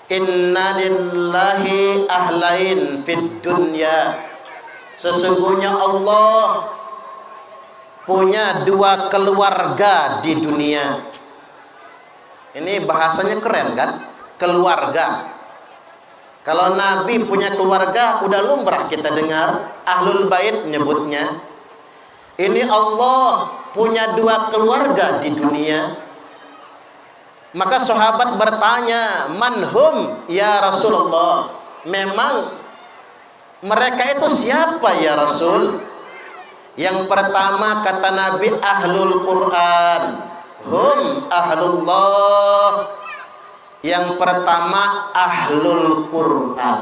Inna lillahi ahlain fid dunya. Sesungguhnya Allah punya dua keluarga di dunia. Ini bahasanya keren kan? Keluarga. Kalau Nabi punya keluarga, udah lumrah kita dengar. Ahlul Bait nyebutnya. Ini Allah punya dua keluarga di dunia. Maka sahabat bertanya, manhum ya Rasulullah? Memang mereka itu siapa ya Rasul? Yang pertama kata Nabi, ahlul Quran. Hum ahlullah. Yang pertama ahlul Quran.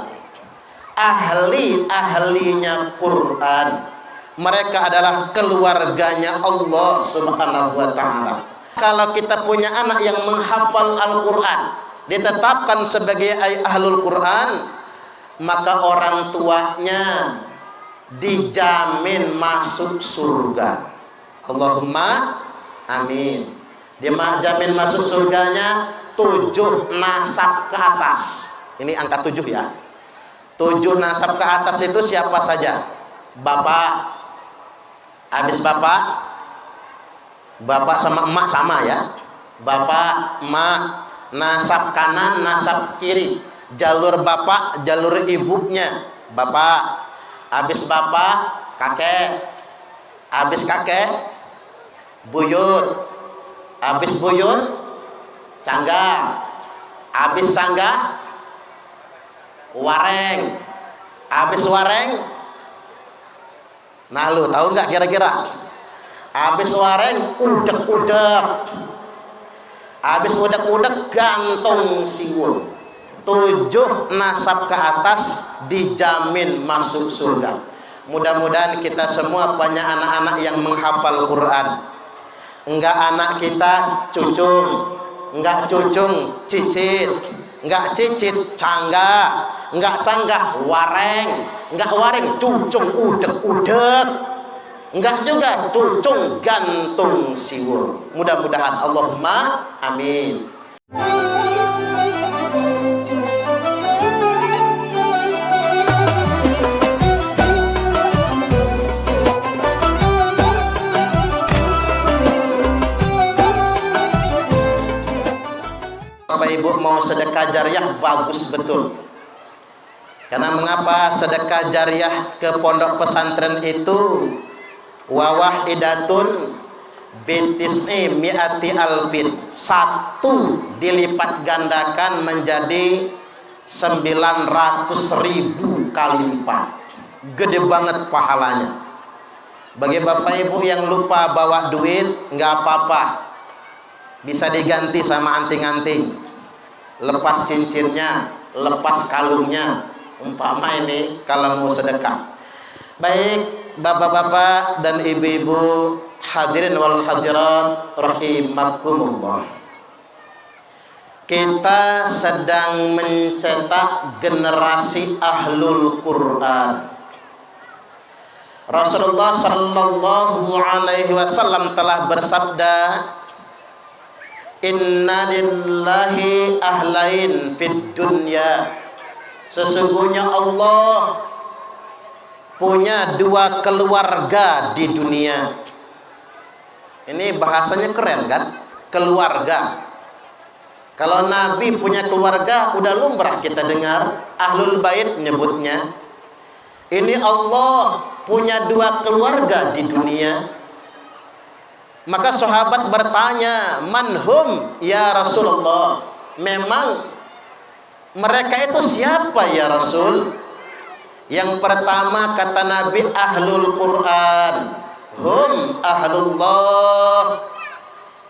Ahlinya Quran. Mereka adalah keluarganya Allah Subhanahu wa ta'ala. Kalau kita punya anak yang menghafal Al-Quran, ditetapkan sebagai ahlul Quran, maka orang tuanya dijamin masuk surga. Allahumma amin. Dia jamin masuk surganya 7 nasab ke atas. Ini angka 7 ya. 7 nasab ke atas itu siapa saja? Bapak. Habis bapak sama emak sama ya. Bapak, emak, nasab kanan, nasab kiri. Jalur bapak, jalur ibunya. Bapak. Habis bapak, kakek. Habis kakek, buyut. Habis buyut, cangga. Habis cangga, wareng. Habis wareng, nah lu tahu nggak kira-kira? Habis wareng, udek-udek. Habis udek-udek, gantung siwul. 7 nasab ke atas dijamin masuk surga. Mudah-mudahan kita semua punya anak-anak yang menghafal Quran. Enggak anak kita cucung, enggak cucung cicit, enggak cicit cangga, enggak cangga wareng, enggak wareng cucung udek-udek. Enggak juga cucung gantung siwul. Mudah-mudahan, Allahumma amin. Bapak Ibu mau sedekah jariah bagus betul. Karena mengapa sedekah jariah ke pondok pesantren itu wawahidatun bintisni mi'ati alfin, 1 dilipat gandakan menjadi 900.000 kali lipat. Gede banget pahalanya. Bagi Bapak Ibu yang lupa bawa duit, nggak apa-apa, bisa diganti sama anting-anting. Lepas cincinnya, lepas kalungnya, umpama ini kalau mau sedekah. Baik bapak-bapak dan ibu-ibu, hadirin wal hadirat rahimakumullah. Kita sedang mencetak generasi ahlul Quran. Rasulullah sallallahu alaihi wasallam telah bersabda, inna lillahi ahlain fid dunya. Sesungguhnya Allah punya 2 keluarga di dunia. Ini bahasanya keren kan? Keluarga. Kalau Nabi punya keluarga, udah lumrah kita dengar. Ahlul Bait nyebutnya. Ini Allah punya 2 keluarga di dunia. Maka sahabat bertanya, manhum ya Rasulullah? Memang mereka itu siapa ya Rasul? Yang pertama kata Nabi, ahlul Quran. Hum ahlullah.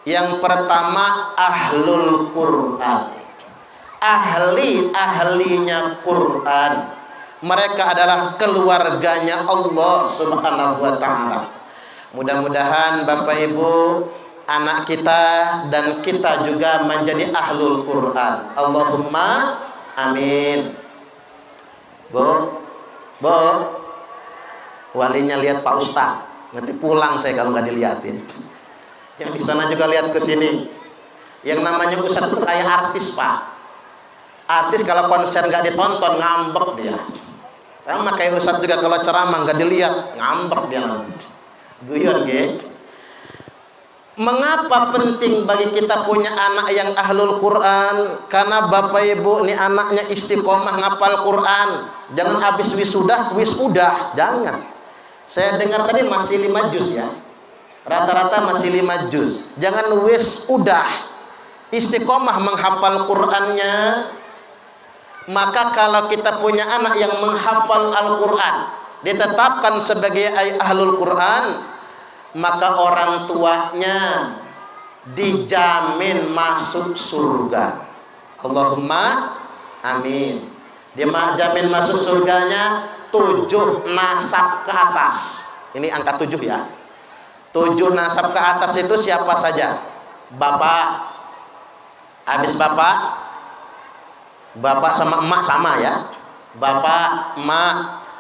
Yang pertama ahlul Quran. Ahlinya Quran. Mereka adalah keluarganya Allah Subhanahu wa ta'ala. Mudah-mudahan Bapak Ibu, anak kita dan kita juga menjadi ahlul Quran. Allahumma amin. Bu, walinya lihat Pak Ustaz, nanti pulang saya kalau nggak dilihatin. Yang di sana juga lihat ke sini. Yang namanya Ustaz itu kayak artis Pak. Artis kalau konser nggak ditonton ngambek dia. Sama kayak ustadz juga kalau ceramah nggak dilihat ngambek dia. Guyon ge. Mengapa penting bagi kita punya anak yang ahlul Quran? Karena bapak ibu nih anaknya istiqomah ngapal Quran. Jangan habis wisudah, jangan. Saya dengar tadi masih 5 juz ya. Rata-rata masih 5 juz. Jangan wisudah. Istiqomah menghafal Qurannya. Maka kalau kita punya anak yang menghafal Al-Quran, ditetapkan sebagai ahlul Quran, maka orang tuanya dijamin masuk surga. Allahumma amin. Dia jamin masuk surganya 7 nasab ke atas. Ini angka 7 ya. 7 nasab ke atas itu siapa saja? Bapak, habis bapak sama emak sama ya. Bapak, emak,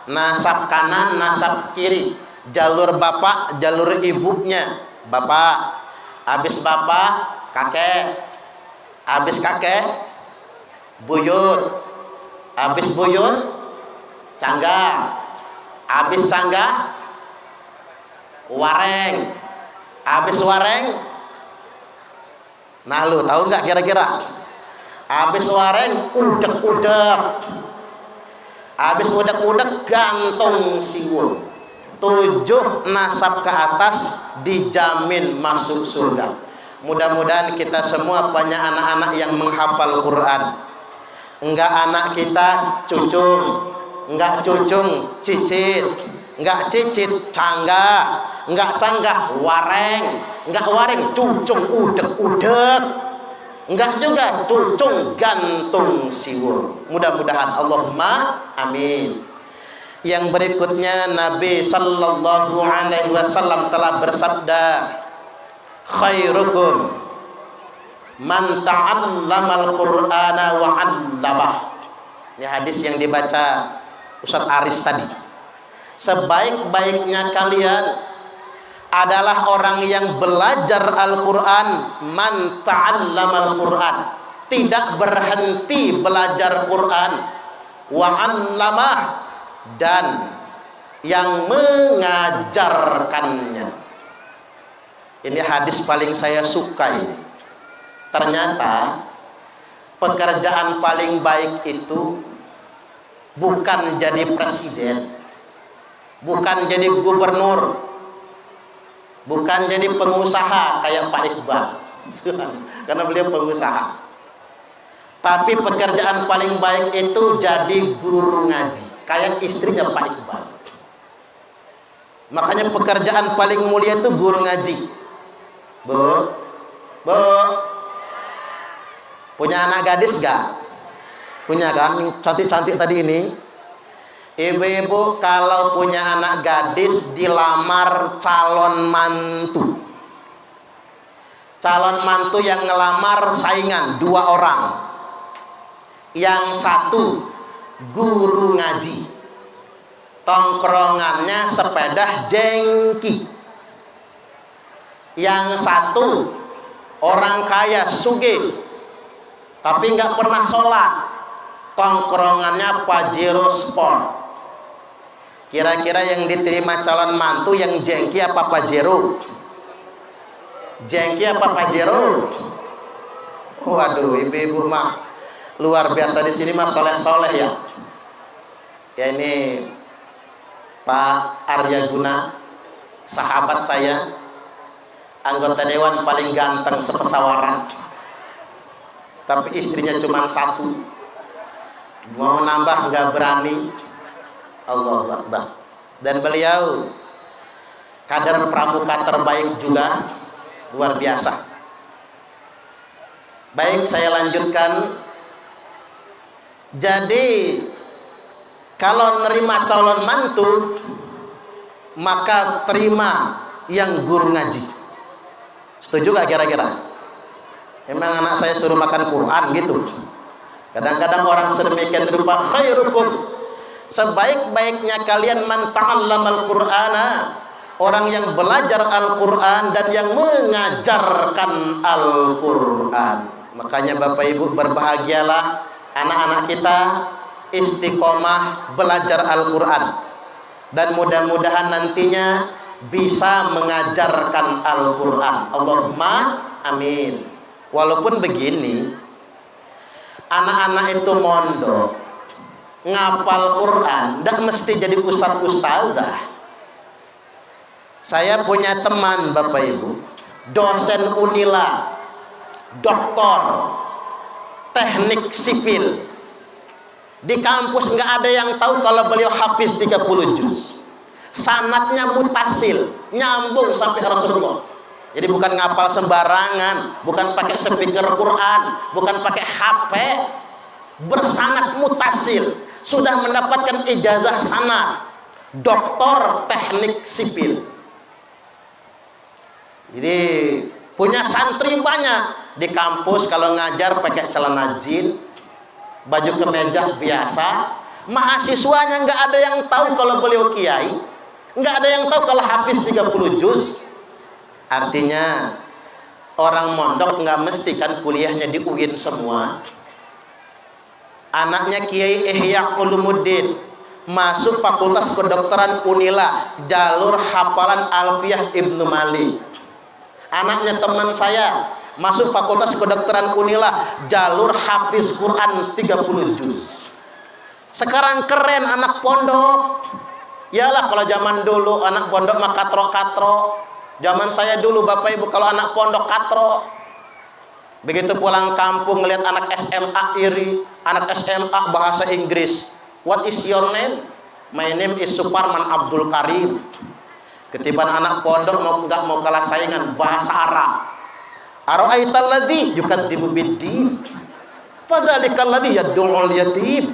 nasab kanan, nasab kiri. Jalur bapak, jalur ibunya. Bapak, habis bapak, kakek. Habis kakek, buyut. Habis buyut, cangga. Habis cangga, wareng. Habis wareng, nah lu tahu nggak kira-kira? Habis wareng, udek-udek. Habis udek-udek, gantung siwul. 7 nasab ke atas dijamin masuk surga. Mudah-mudahan kita semua punya anak-anak yang menghafal Quran. Enggak anak kita cucung, enggak cucung cicit, enggak cicit cangga, enggak cangga wareng, enggak wareng cucung udek-udek. Enggak juga cucung gantung siwur. Mudah-mudahan Allahumma amin. Yang berikutnya Nabi sallallahu alaihi wasallam telah bersabda, khairukum man ta'allamal Qur'ana wa 'allamah. Ini hadis yang dibaca Ustaz Aris tadi. Sebaik-baiknya kalian adalah orang yang belajar Al-Quran, man ta'allamal Quran, tidak berhenti belajar Quran, wa 'allamah, dan yang mengajarkannya. Ini hadis paling saya suka ini. Ternyata pekerjaan paling baik itu bukan jadi presiden, bukan jadi gubernur, bukan jadi pengusaha kayak Pak Iqbal. Karena beliau pengusaha. Tapi pekerjaan paling baik itu jadi guru ngaji, kayak istrinya Pak Iqbal. Makanya pekerjaan paling mulia itu guru ngaji. Bu, punya anak gadis gak? Punya kan? Cantik-cantik tadi ini. Ibu-ibu kalau punya anak gadis dilamar calon mantu. Calon mantu yang ngelamar saingan 2 orang. Yang satu guru ngaji, tongkrongannya sepeda jengki. Yang satu orang kaya sugih, tapi nggak pernah sholat, tongkrongannya Pajero Sport. Kira-kira yang diterima calon mantu yang jengki apa Pajero? Jengki apa Pajero? Waduh, ibu-ibu mah luar biasa di sini mah soleh-soleh ya. Ya ini Pak Arya Guna, sahabat saya, anggota dewan paling ganteng sepesawaran. Tapi istrinya cuma 1. Mau nambah nggak berani. Allahu Akbar. Dan beliau kader pramuka terbaik juga, luar biasa. Baik, saya lanjutkan. Jadi kalau nerima calon mantu, maka terima yang guru ngaji. Setuju gak kira-kira? Emang anak saya suruh makan Quran gitu? Kadang-kadang orang sedemikian rupa, khairukum, sebaik-baiknya kalian man ta'allamal Qur'ana, orang yang belajar Al-Quran dan yang mengajarkan Al-Quran. Makanya Bapak Ibu berbahagialah anak-anak kita istiqomah belajar Al-Quran, dan mudah-mudahan nantinya bisa mengajarkan Al-Quran. Allahumma amin. Walaupun begini, anak-anak itu mondok ngapal Quran, dan mesti jadi ustadz-ustadzah. Saya punya teman Bapak Ibu, dosen Unila, doktor teknik sipil. Di kampus nggak ada yang tahu kalau beliau hafiz 30 juz. Sanadnya mutasil, nyambung sampai Rasulullah. Jadi bukan ngapal sembarangan, bukan pakai speaker Quran, bukan pakai HP, bersanad mutasil, sudah mendapatkan ijazah sanad, doktor teknik sipil. Jadi punya santri banyak di kampus. Kalau ngajar pakai celana jin, baju kemeja biasa. Mahasiswanya nggak ada yang tahu kalau beliau kiai, nggak ada yang tahu kalau hafiz 30 juz. Artinya orang mondok nggak mesti kan kuliahnya di UIN semua. Anaknya Kiai Ihya Ulumuddin masuk Fakultas Kedokteran Unila, jalur hafalan Alfiyah Ibnu Malik. Anaknya teman saya masuk Fakultas Kedokteran Unila, jalur hafiz Quran 30 juz. Sekarang keren anak pondok. Yalah, kalau zaman dulu anak pondok mah katro-katro. Zaman saya dulu Bapak Ibu, kalau anak pondok katro. Begitu pulang kampung ngelihat anak SMA iri, anak SMA bahasa Inggris. What is your name? My name is Suparman Abdul Karim. Ketiban anak pondok nggak mau kalah saingan bahasa Arab. Ara'aital ladzi yukadzibu bid-din, fadzalikal ladzi yad'ul yatim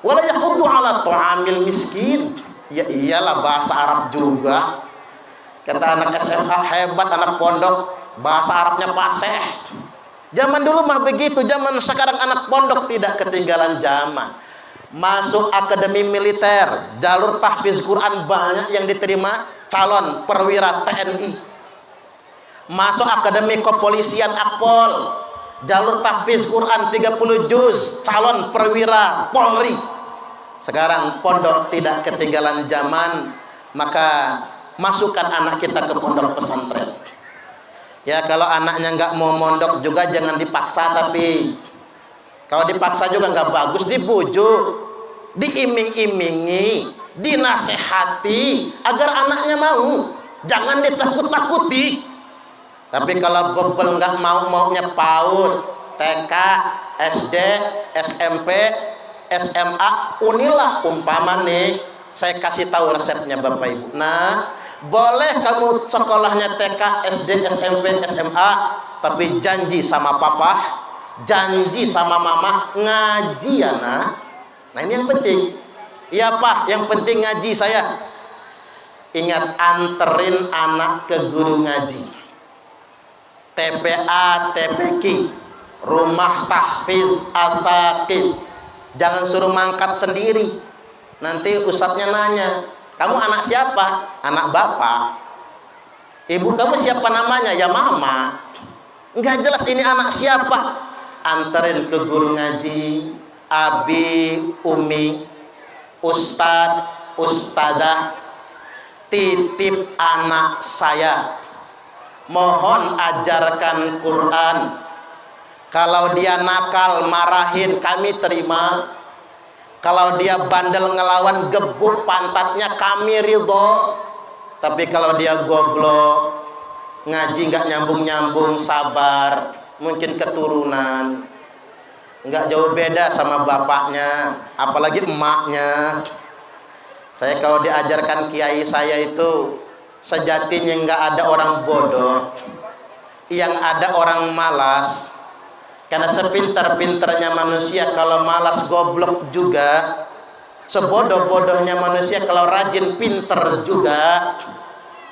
wa la yahuddu 'ala ta'amil miskin. Ya iyalah, bahasa Arab juga. Kata anak SMA, hebat anak pondok, bahasa Arabnya fasih. Zaman dulu mah begitu, zaman sekarang anak pondok tidak ketinggalan zaman. Masuk akademi militer, jalur tahfiz Quran banyak yang diterima calon perwira TNI. Masuk akademi kepolisian Akpol, jalur tahfiz Quran 30 juz, calon perwira Polri. Sekarang pondok tidak ketinggalan zaman, maka masukkan anak kita ke pondok pesantren. Ya, kalau anaknya nggak mau mondok juga jangan dipaksa, tapi kalau dipaksa juga nggak bagus, dibujuk, diiming-imingi, dinasehati agar anaknya mau, jangan ditakut-takuti. Tapi kalau bebel nggak maunya PAUD, TK, SD, SMP, SMA, Unila umpama nih, saya kasih tahu resepnya Bapak Ibu. Nah, boleh kamu sekolahnya TK, SD, SMP, SMA, tapi janji sama papa, janji sama mama, ngaji ya nah. Nah ini yang penting. Iya Pak, yang penting ngaji saya. Ingat, anterin anak ke guru ngaji. TPA, TPQ, rumah tahfiz al-taqib. Jangan suruh mangkat sendiri. Nanti ustadznya nanya, kamu anak siapa? Anak bapak. Ibu kamu siapa namanya? Ya mama. Enggak jelas ini anak siapa. Anterin ke guru ngaji, abi, umi, ustad, ustadah, titip anak saya, mohon ajarkan Quran. Kalau dia nakal, marahin, kami terima. Kalau dia bandel ngelawan, gebuk pantatnya, kami ridho. Tapi kalau dia goblok, ngaji nggak nyambung-nyambung, sabar, mungkin keturunan, nggak jauh beda sama bapaknya, apalagi emaknya. Saya kalau diajarkan kiai saya itu, sejatinya nggak ada orang bodoh, yang ada orang malas. Karena sepintar-pintarnya manusia kalau malas goblok juga, sebodoh-bodohnya manusia kalau rajin pinter juga.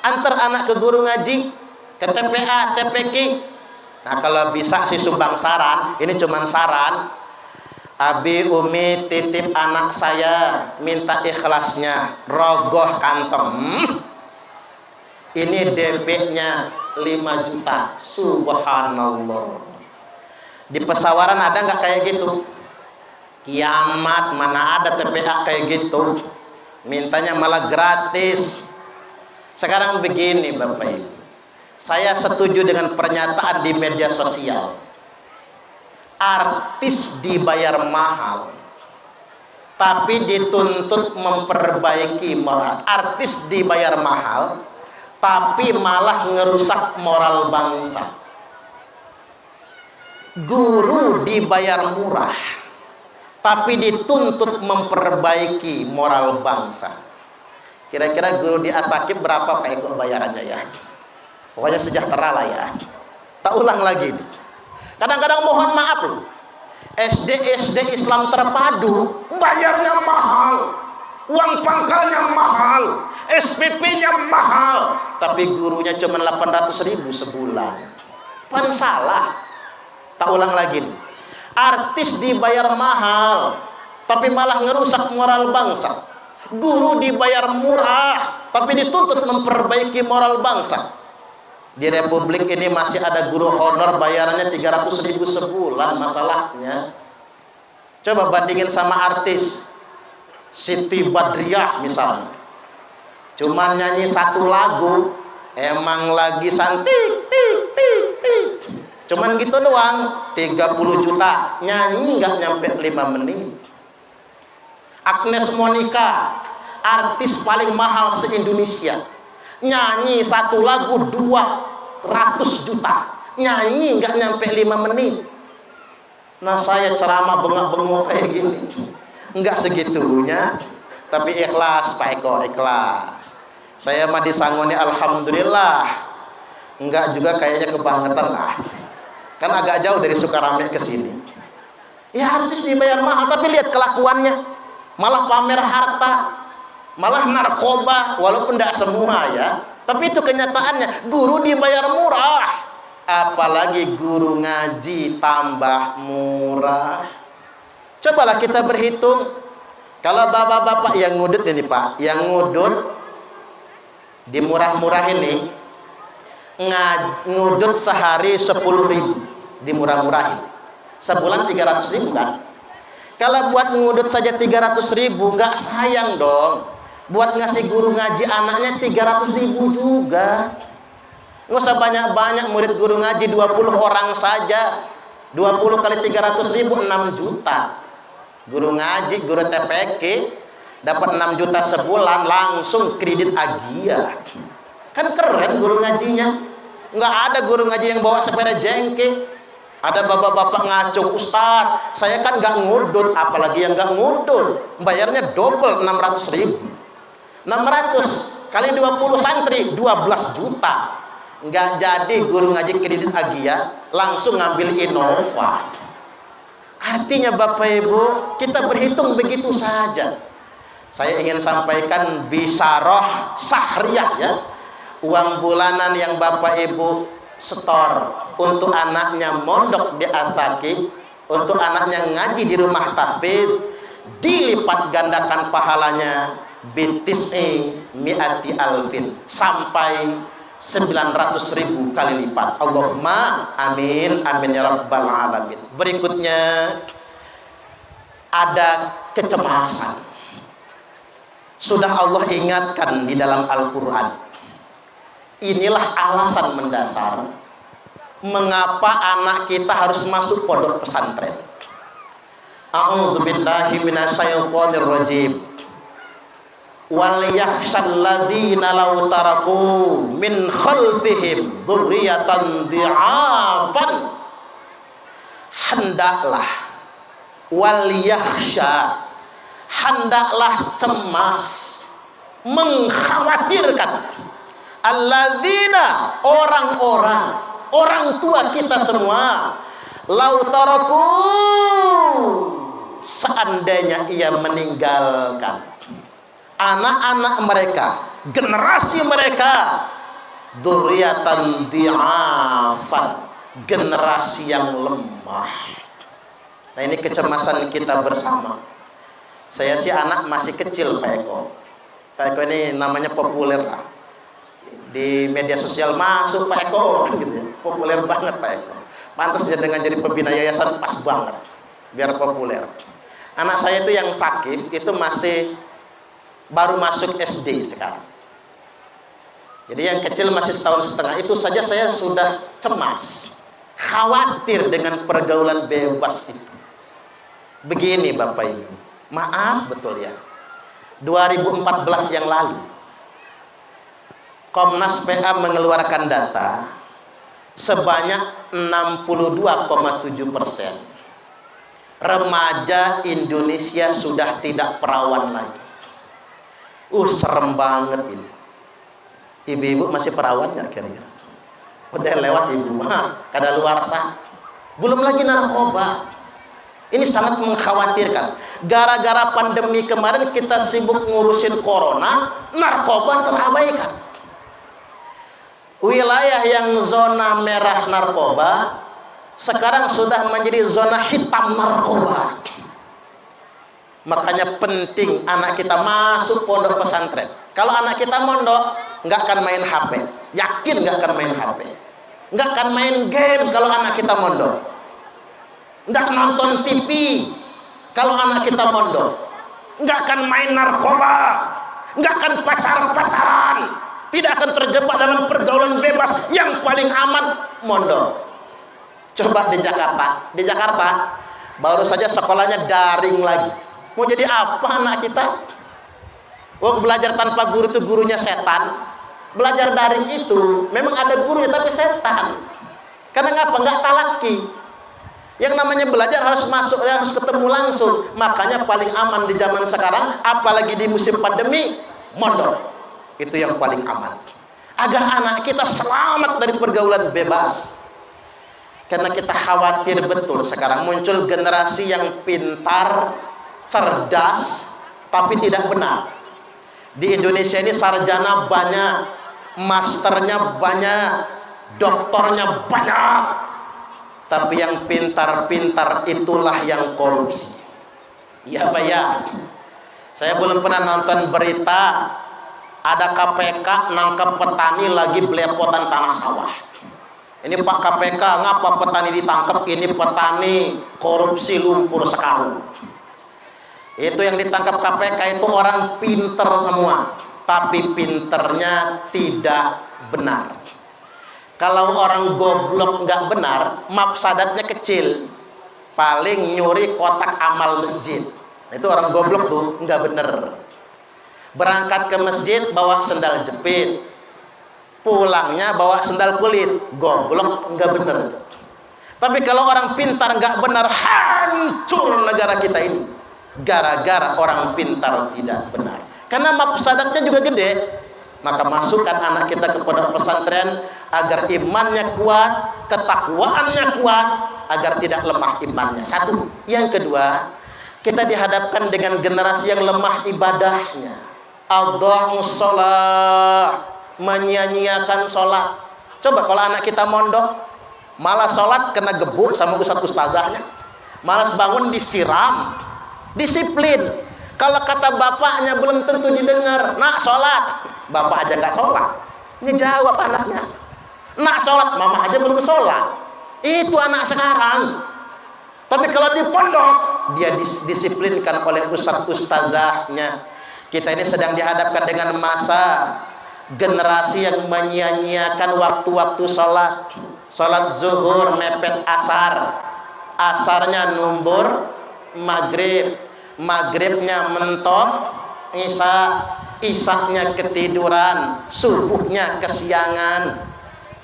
Antar anak ke guru ngaji, ke TPA, TPQ. Nah kalau bisa sih sumbang saran, ini cuman saran. Abi, umi, titip anak saya, minta ikhlasnya, rogoh kantong. Ini DP-nya 5 juta. Subhanallah. Di pesawaran ada nggak kayak gitu? Kiamat mana ada TPA kayak gitu. Mintanya malah gratis. Sekarang begini Bapak Ibu. Saya setuju dengan pernyataan di media sosial. Artis dibayar mahal, tapi dituntut memperbaiki moral. Artis dibayar mahal, tapi malah ngerusak moral bangsa. Guru dibayar murah, tapi dituntut memperbaiki moral bangsa. Kira-kira guru di Astakib berapa Pak Eko bayarannya ya? Pokoknya sejahtera lah ya. Tak ulang lagi nih. Kadang-kadang mohon maaf loh, SD Islam terpadu bayarnya mahal, uang pangkalnya mahal, SPP-nya mahal, tapi gurunya cuma 800.000 sebulan. Pan salah. Tak ulang lagi nih. Artis dibayar mahal, tapi malah ngerusak moral bangsa. Guru dibayar murah, tapi dituntut memperbaiki moral bangsa. Di Republik ini masih ada guru honor bayarannya 300.000 sebulan. Masalahnya, coba bandingin sama artis Siti Badriah misalnya, cuman nyanyi satu lagu, emang lagi santik tik tik tik, cuman gitu doang, 30 juta, nyanyi nggak nyampe 5 menit. Agnes Monica, artis paling mahal se-Indonesia, nyanyi satu lagu 200 juta, nyanyi nggak nyampe 5 menit. Nah saya ceramah bengak-bengok kayak gini, nggak segitunya, tapi ikhlas Pak Eko, ikhlas. Saya mah disangoni alhamdulillah, nggak juga kayaknya kebangetan lah, kan agak jauh dari Sukarame ke sini. Ya artis dibayar mahal, tapi lihat kelakuannya, malah pamer harta, malah narkoba, walaupun tidak semua ya, tapi itu kenyataannya. Guru dibayar murah, apalagi guru ngaji tambah murah. Cobalah kita berhitung, kalau bapak-bapak yang ngudut ini Pak, yang ngudut dimurah-murah ini, ngudut sehari 10.000 dimurah-murahin, sebulan 300.000 kan. Kalau buat ngudut saja 300.000, nggak sayang dong. Buat ngasih guru ngaji anaknya 300.000 juga. Nggak usah banyak-banyak, murid guru ngaji 20 orang saja, 20 kali 300.000 6 juta. Guru ngaji, guru TPK dapat 6 juta sebulan, langsung kredit Agia. Kan keren guru ngajinya. Nggak ada guru ngaji yang bawa sepeda jengke. Ada bapak-bapak ngacung, Ustadz saya kan nggak ngudut, apalagi yang nggak ngudut, bayarnya double, 600.000. 600 kali 20 santri 12 juta. Nggak jadi guru ngaji kredit Agia, langsung ngambil Innova. Artinya Bapak Ibu, kita berhitung begitu saja. Saya ingin sampaikan bisaroh sahriyah ya, uang bulanan yang Bapak Ibu setor untuk anaknya mondok di Astakib, untuk anaknya ngaji di rumah tahfidz, dilipat gandakan pahalanya bitis'i mi'ati alfin, sampai 900.000 kali lipat. Allahumma amin amin ya rabbal alamin. Berikutnya ada kecemasan. Sudah Allah ingatkan di dalam Al-Quran. Inilah alasan mendasar mengapa anak kita harus masuk pondok pesantren. A'udzubillahi minasyaitonir rajim. Wal yakhshal ladzina law taraku min khalfihim dzurriyyatan dhi'afan. Hendaklah wal yakhsha, hendaklah cemas, mengkhawatirkan alladzina, orang-orang, orang tua kita semua, law taraku, seandainya ia meninggalkan anak-anak mereka, generasi mereka, dzurriyyatan dhi'afan, generasi yang lemah. Nah ini kecemasan kita bersama. Saya sih anak masih kecil Pak Eko. Pak Eko ini namanya populer lah. Di media sosial masuk Pak Eko gitu ya. Populer banget Pak Eko. Pantas dia dengan jadi pembina yayasan pas banget biar populer. Anak saya itu yang fakih itu masih baru masuk SD sekarang. Jadi yang kecil masih setahun setengah, itu saja saya sudah cemas, khawatir dengan pergaulan bebas itu. Begini Bapak Ibu, maaf betul ya, 2014 yang lalu Komnas PA mengeluarkan data sebanyak 62,7% remaja Indonesia sudah tidak perawan lagi. Serem banget ini. Ibu-ibu masih perawan nggak kira-kira? Udah lewat ibu mah, kadaluarsa. Belum lagi narkoba. Ini sangat mengkhawatirkan. Gara-gara pandemi kemarin kita sibuk ngurusin corona, narkoba terabaikan. Wilayah yang zona merah narkoba sekarang sudah menjadi zona hitam narkoba. Makanya penting anak kita masuk pondok pesantren. Kalau anak kita mondok, nggak akan main HP. Yakin nggak akan main HP. Nggak akan main game kalau anak kita mondok. Nggak nonton TV kalau anak kita mondok. Nggak akan main narkoba. Nggak akan pacaran-pacaran. Tidak akan terjebak dalam pergaulan bebas. Yang paling aman mondok. Coba di Jakarta. Di Jakarta baru saja sekolahnya daring lagi. Mau jadi apa anak kita? Belajar tanpa guru itu gurunya setan. Belajar daring itu memang ada gurunya tapi setan. Karena ngapa? Nggak talaki. Yang namanya belajar harus masuk, harus ketemu langsung. Makanya paling aman di zaman sekarang, apalagi di musim pandemi, mondok. Itu yang paling aman. Agar anak kita selamat dari pergaulan bebas. Karena kita khawatir betul sekarang muncul generasi yang pintar, cerdas, tapi tidak benar. Di Indonesia ini sarjana banyak, masternya banyak, doktornya banyak, tapi yang pintar-pintar itulah yang korupsi. Ya Pak ya, saya belum pernah nonton berita ada KPK nangkap petani lagi belepotan tanah sawah. Ini Pak KPK, ngapa petani ditangkap? Ini petani korupsi lumpur sekarung. Itu yang ditangkap KPK itu orang pinter semua, tapi pinternya tidak benar. Kalau orang goblok nggak benar, mafsadatnya kecil, paling nyuri kotak amal masjid. Itu orang goblok tuh nggak bener. Berangkat ke masjid bawa sendal jepit, pulangnya bawa sendal kulit, goblok nggak bener. Tapi kalau orang pintar nggak benar, hancur negara kita ini. Gara-gara orang pintar tidak benar. Karena mafsadatnya juga gede. Maka masukkan anak kita ke pondok pesantren agar imannya kuat, ketakwaannya kuat, agar tidak lemah imannya. Satu. Yang kedua, kita dihadapkan dengan generasi yang lemah ibadahnya. Adha'us shalah, menyia-nyiakan sholat. Coba kalau anak kita mondok, malah sholat kena gebuk sama ustadz-ustadzahnya, malas bangun disiram. Disiplin. Kalau kata bapaknya belum tentu didengar. Nak sholat, bapak aja nggak sholat. Ini jawab anaknya. Nak sholat, mama aja belum sholat. Itu anak sekarang. Tapi kalau di pondok, dia disiplinkan oleh ustadz-ustadzahnya. Kita ini sedang dihadapkan dengan masa generasi yang menyia-nyiakan waktu-waktu sholat. Sholat zuhur mepet asar, asarnya numbur maghrib, maghribnya mentok isya, isyaknya ketiduran, subuhnya kesiangan.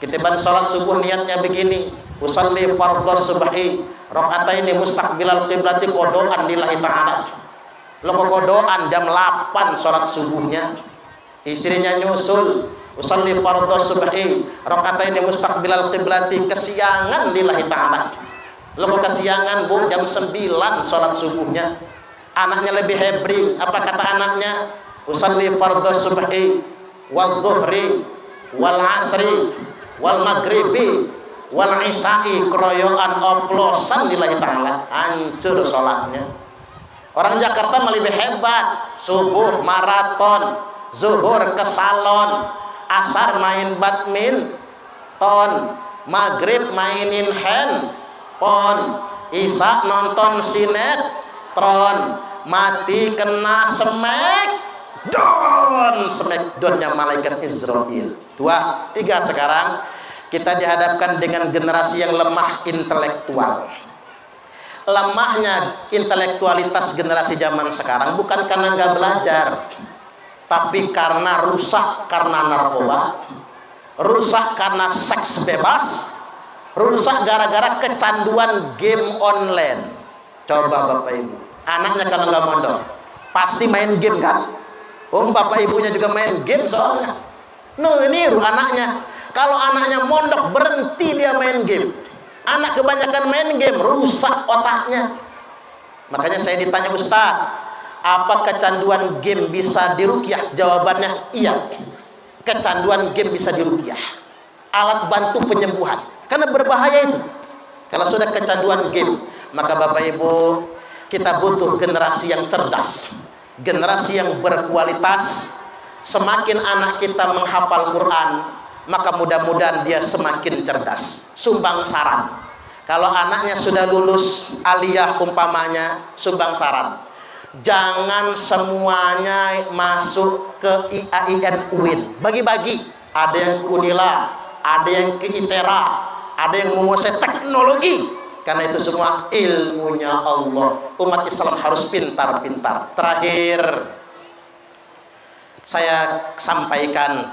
Ketiban sholat subuh niatnya begini, usalli fardhu subhi rakaataini mustaqbilal qiblati qodoan lillahi ta'ala. Lo kodoan jam 8 sholat subuhnya, istrinya nyusul, usalli fardhu subhi rakaataini mustaqbilal qiblati, kesiangan lillahi ta'ala. Lo kesiangan bu, jam 9 sholat subuhnya. Anaknya lebih hebring. Apa kata anaknya? Usalli fardhu subhi wal dhuhri wal asri wal maghribi wal isya'i, keroyokan oplosan lillahi ta'ala. Hancur sholatnya. Orang Jakarta malah lebih hebat. Subuh maraton, zuhur ke salon, asar main badminton, maghrib mainin handphone, isya nonton Tron, mati kena smackdownnya malaikat Israel. 2, 3 sekarang kita dihadapkan dengan generasi yang lemah intelektual. Lemahnya intelektualitas generasi zaman sekarang bukan karena nggak belajar, tapi karena rusak karena narkoba, rusak karena seks bebas, rusak gara-gara kecanduan game online. Coba Bapak Ibu, anaknya kalau nggak mondok pasti main game kan? Bapak ibunya juga main game soalnya. Niru anaknya. Kalau anaknya mondok berhenti dia main game. Anak kebanyakan main game, rusak otaknya. Makanya saya ditanya, Ustaz, apa kecanduan game bisa diruqyah? Jawabannya iya. Kecanduan game bisa diruqyah. Alat bantu penyembuhan. Karena berbahaya itu. Kalau sudah kecanduan game, maka Bapak Ibu, kita butuh generasi yang cerdas, generasi yang berkualitas. Semakin anak kita menghafal Quran, maka mudah-mudahan dia semakin cerdas. Sumbang saran, kalau anaknya sudah lulus aliyah umpamanya, sumbang saran, jangan semuanya masuk ke IAIN UIN. Bagi-bagi, ada yang ke Unila, ada yang ke ITERA, ada yang menguasai teknologi. Karena itu semua ilmunya Allah. Umat Islam harus pintar-pintar. Terakhir, saya sampaikan,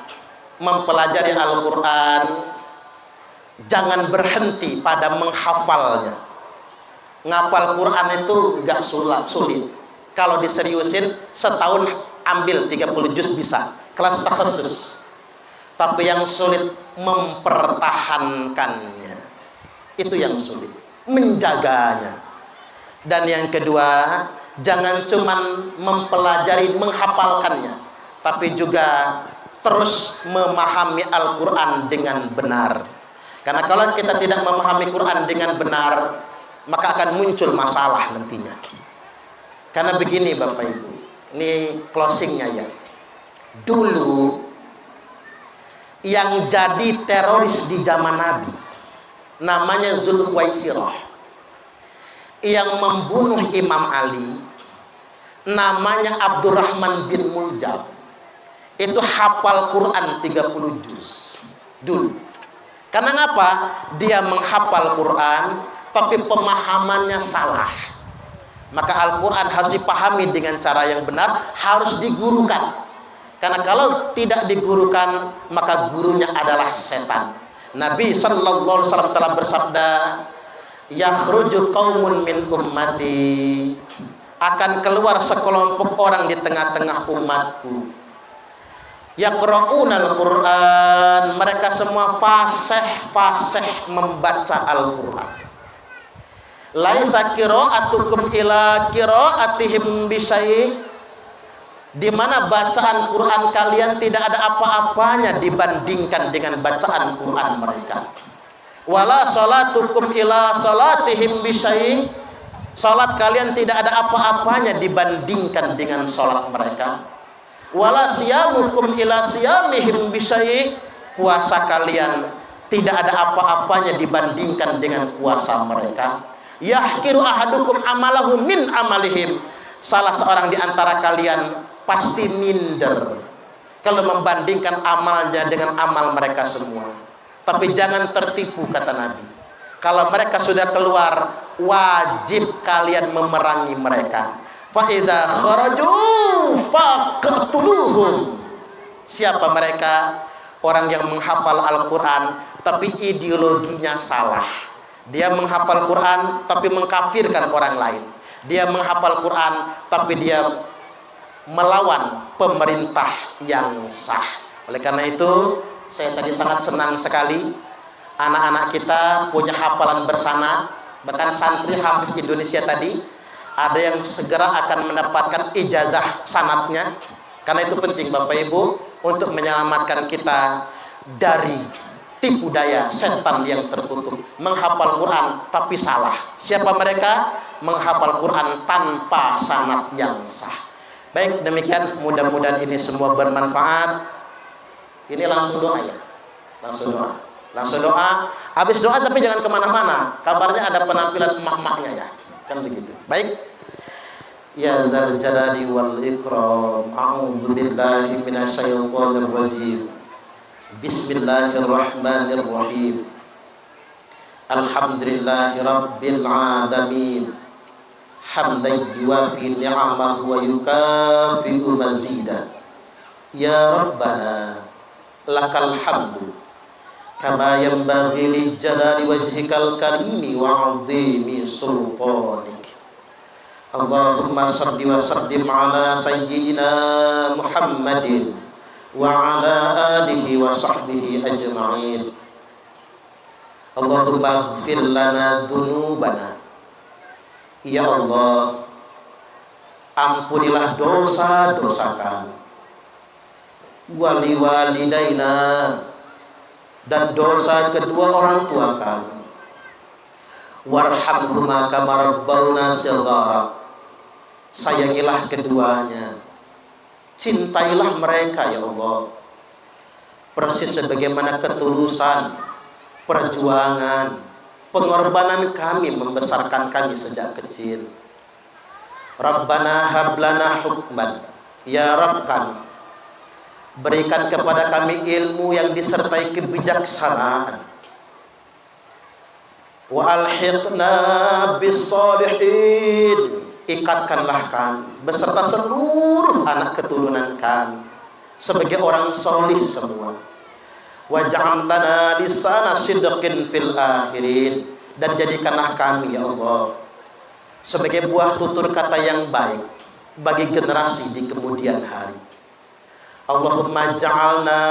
mempelajari Al-Quran jangan berhenti pada menghafalnya. Ngapal Quran itu gak sulit. Kalau diseriusin, setahun ambil 30 juz bisa. Kelas takhasus. Tapi yang sulit mempertahankannya. Itu yang sulit. Menjaganya. Dan yang kedua, jangan cuman mempelajari, menghafalkannya, tapi juga terus memahami Al-Quran dengan benar. Karena kalau kita tidak memahami Quran dengan benar, maka akan muncul masalah nantinya. Karena begini Bapak Ibu, ini closingnya ya. Dulu yang jadi teroris di zaman Nabi namanya Zulkhuwaisirah, yang membunuh Imam Ali namanya Abdurrahman bin Muljam. Itu hafal Quran 30 juz dulu. Karena ngapa? Dia menghafal Quran tapi pemahamannya salah. Maka Al-Quran harus dipahami dengan cara yang benar, harus digurukan. Karena kalau tidak digurukan, maka gurunya adalah setan. Nabi sallallahu alaihi wasallam telah bersabda, yakhruju qaumun min ummati, akan keluar sekelompok orang di tengah-tengah umatku, yaqra'una al-Quran, mereka semua fasih membaca Al-Quran. Laisa qira'atukum ila qira'atihim bisyai', di mana bacaan Quran kalian tidak ada apa-apanya dibandingkan dengan bacaan Quran mereka. Wala salatukum ila salatihim bisyai', salat kalian tidak ada apa-apanya dibandingkan dengan salat mereka. Wala siyamukum ila siyamihim bisyai', puasa kalian tidak ada apa-apanya dibandingkan dengan puasa mereka. Yahkiru ahadukum amalahu min amalihim, salah seorang di antara kalian pasti minder kalau membandingkan amalnya dengan amal mereka semua. Tapi jangan tertipu, kata Nabi. Kalau mereka sudah keluar, wajib kalian memerangi mereka. Fa idza kharaju faqtuluhum. Siapa mereka? Orang yang menghafal Al-Quran tapi ideologinya salah. Dia menghafal Quran tapi mengkafirkan orang lain. Dia menghafal Quran tapi dia melawan pemerintah yang sah. Oleh karena itu, saya tadi sangat senang sekali anak-anak kita punya hafalan bersama. Bahkan santri hafiz Indonesia tadi ada yang segera akan mendapatkan ijazah sanadnya. Karena itu penting Bapak Ibu untuk menyelamatkan kita dari tipu daya setan yang terkutuk. Menghafal Quran tapi salah. Siapa mereka? Menghafal Quran tanpa sanad yang sah. Baik, demikian, mudah-mudahan ini semua bermanfaat. Ini langsung doa ya. Langsung doa. Habis doa tapi jangan kemana-mana. Kabarnya ada penampilan emak-emaknya ya. Kan begitu. Baik. ya dzal jalali wal ikram. A'udzu billahi minasyaitonir rajim. Bismillahirrahmanirrahim. Alhamdulillahi rabbil alamin. Hamdan yuwafi ni'amahu wa yukafi'u mazidah. Ya Rabbana lakal hamdu kama yanbaghi li jalali wajhikal karimi wa 'azimi sultanik. Allahumma shalli wa sallim ala sayyidina Muhammadin wa ala alihi wa sahbihi ajma'in. Allahumma ighfir lana dzunubana. Ya Allah, ampunilah dosa-dosa kami, wali walidaina, dan dosa kedua orang tua kami. Warhamhuma kama rabbawna shighara. Sayangilah keduanya, cintailah mereka ya Allah, persis sebagaimana ketulusan, perjuangan, pengorbanan kami membesarkan kami sejak kecil. Rabbana hablana hukman. Ya Rabb kami, berikan kepada kami ilmu yang disertai kebijaksanaan. Wa alhiqna bis-shalihin. Ikatkanlah kami beserta seluruh anak keturunan kami sebagai orang solih semua. Waj'al lana lisana sidqin fil akhirin. Dan jadikanlah kami ya Allah sebagai buah tutur kata yang baik bagi generasi di kemudian hari. Allahumma ja'alna